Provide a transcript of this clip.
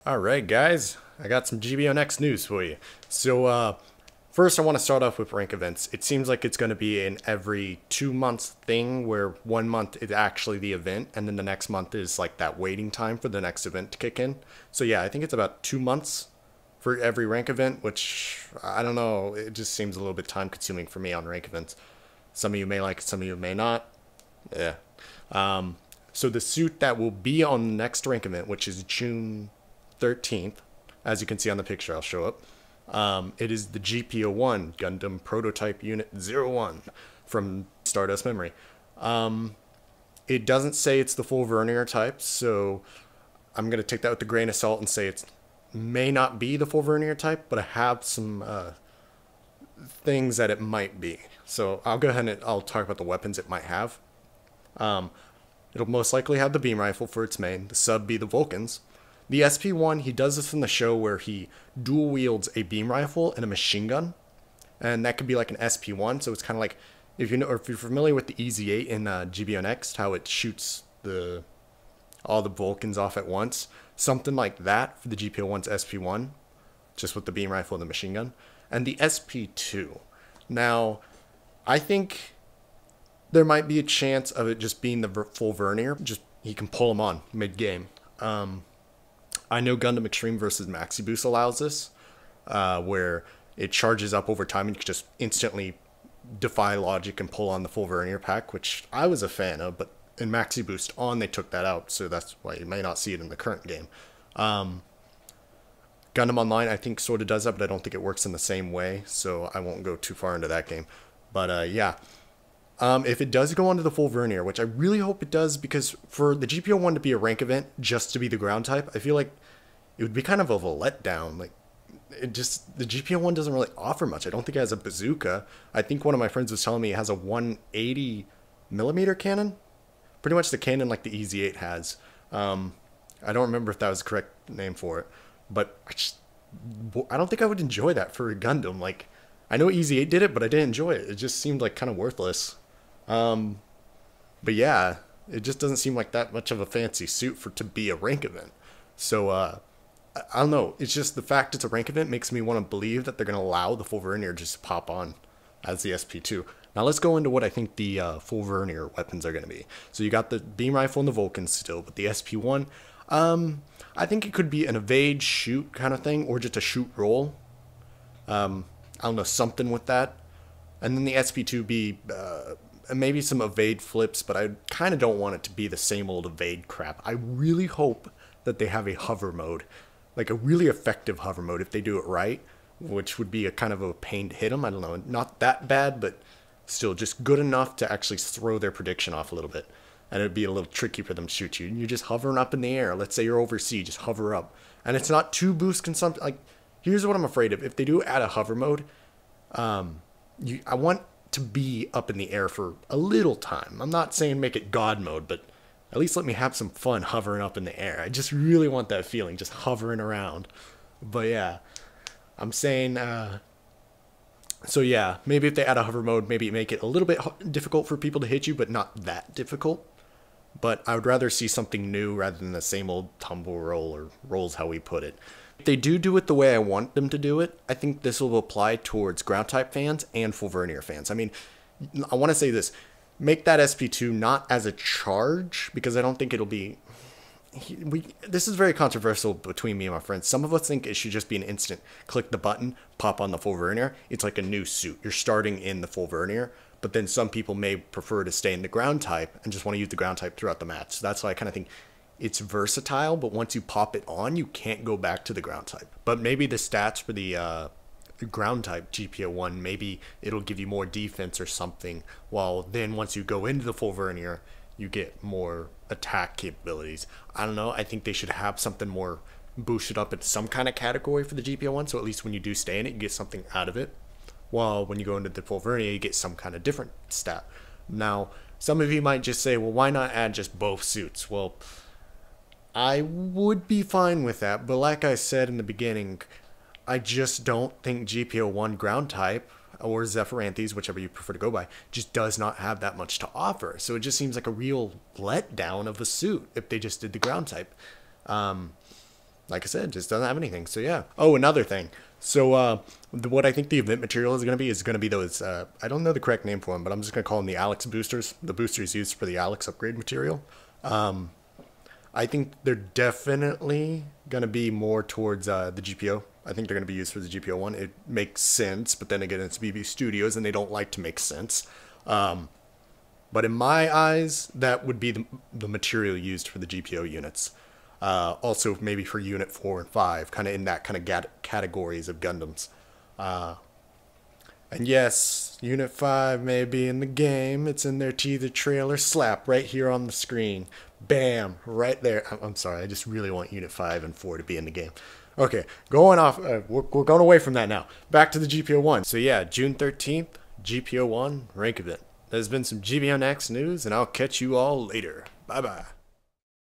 Alright guys, I got some GP01 news for you. So first I want to start off with rank events. It seems like it's going to be an every 2 months thing where 1 month is actually the event and then the next month is like that waiting time for the next event to kick in. So yeah, I think it's about 2 months for every rank event, which I don't know, it just seems a little bit time consuming for me on rank events. Some of you may like it, some of you may not. Yeah. So the suit that will be on the next rank event, which is June 13th, as you can see on the picture I'll show up. It is the GP01 Gundam Prototype Unit 01 from Stardust Memory. It doesn't say it's the full vernier type, so I'm going to take that with a grain of salt and say it may not be the full vernier type, but I have some things that it might be. So I'll go ahead and I'll talk about the weapons it might have. It'll most likely have the beam rifle for its main, the sub be the Vulcans. The SP1, he does this in the show where he dual wields a beam rifle and a machine gun. And that could be like an SP1, so it's kind of like, if you know, or if you're familiar with the EZ8 in GP01, how it shoots all the Vulcans off at once. Something like that for the GP01's SP1, just with the beam rifle and the machine gun. And the SP2. Now, I think there might be a chance of it just being the full vernier. Just he can pull them on mid-game. I know Gundam Extreme versus Maxi Boost allows this, where it charges up over time and you can just instantly defy logic and pull on the full vernier pack, which I was a fan of, but in Maxi Boost on they took that out, so that's why you may not see it in the current game. Gundam Online I think sort of does that, but I don't think it works in the same way, so I won't go too far into that game. But yeah. If it does go onto the full vernier, which I really hope it does, because for the GP01 to be a rank event just to be the ground type, I feel like it would be kind of a letdown. Like, the GP01 doesn't really offer much. I don't think it has a bazooka. I think one of my friends was telling me it has a 180 millimeter cannon, pretty much the cannon like the EZ8 has. I don't remember if that was the correct name for it, but I don't think I would enjoy that for a Gundam. Like, I know EZ8 did it, but I didn't enjoy it. It just seemed like kind of worthless. But yeah, it just doesn't seem like that much of a fancy suit to be a rank event. So, I don't know. It's just the fact it's a rank event makes me want to believe that they're going to allow the full vernier just to pop on as the SP2. Now let's go into what I think the full vernier weapons are going to be. So you got the beam rifle and the Vulcans still, but the SP1, I think it could be an evade shoot kind of thing, or just a shoot roll. I don't know, something with that. And then the SP2 be maybe some evade flips, but I kind of don't want it to be the same old evade crap. I really hope that they have a hover mode, like a really effective hover mode if they do it right, which would be a kind of a pain to hit them. I don't know, not that bad, but still just good enough to actually throw their prediction off a little bit. And it'd be a little tricky for them to shoot you. And you're just hovering up in the air. Let's say you're overseas, just hover up. And it's not too boost consumption. Like, here's what I'm afraid of. If they do add a hover mode, I want to be up in the air for a little time. I'm not saying make it God mode, but at least let me have some fun hovering up in the air. I just really want that feeling, just hovering around. But yeah, I'm saying, so yeah, maybe if they add a hover mode, maybe make it a little bit difficult for people to hit you, but not that difficult. But I would rather see something new rather than the same old tumble roll, or rolls how we put it. If they do it the way I want them to do it, I think this will apply towards ground type fans and full vernier fans. I mean, I want to say this. Make that SP2 not as a charge, because I don't think it'll be... This is very controversial between me and my friends. Some of us think it should just be an instant. Click the button, pop on the full vernier. It's like a new suit. You're starting in the full vernier. But then some people may prefer to stay in the ground type and just want to use the ground type throughout the match. So that's why I kind of think it's versatile, but once you pop it on, you can't go back to the ground type. But maybe the stats for the ground type GP01, maybe it'll give you more defense or something, while then once you go into the full vernier, you get more attack capabilities. I don't know, I think they should have something more boosted up in some kind of category for the GP01, so at least when you do stay in it, you get something out of it. While when you go into the full vernier, you get some kind of different stat. Now, some of you might just say, well, why not add just both suits? Well, I would be fine with that, but like I said in the beginning, I just don't think GP01 ground type, or Zephyranthes, whichever you prefer to go by, just does not have that much to offer. So it just seems like a real letdown of a suit if they just did the ground type. like I said, just doesn't have anything. So yeah. Oh, another thing. So what I think the event material is going to be those. I don't know the correct name for them, but I'm just going to call them the Alex boosters. The boosters used for the Alex upgrade material. I think they're definitely going to be more towards the GPO. I think they're going to be used for the GP01. It makes sense, but then again, it's BB Studios, and they don't like to make sense. But in my eyes, that would be the material used for the GPO units. Also, maybe for Unit 4 and 5, kind of in that kind of categories of Gundams. And yes, Unit 5 may be in the game. It's in their teaser trailer. Slap right here on the screen. Bam, right there. I'm sorry, I just really want Unit 5 and 4 to be in the game. Okay, going off, we're going away from that now. Back to the GP01. So yeah, June 13th, GP01 rank event. There's been some GP01 news, and I'll catch you all later. Bye-bye.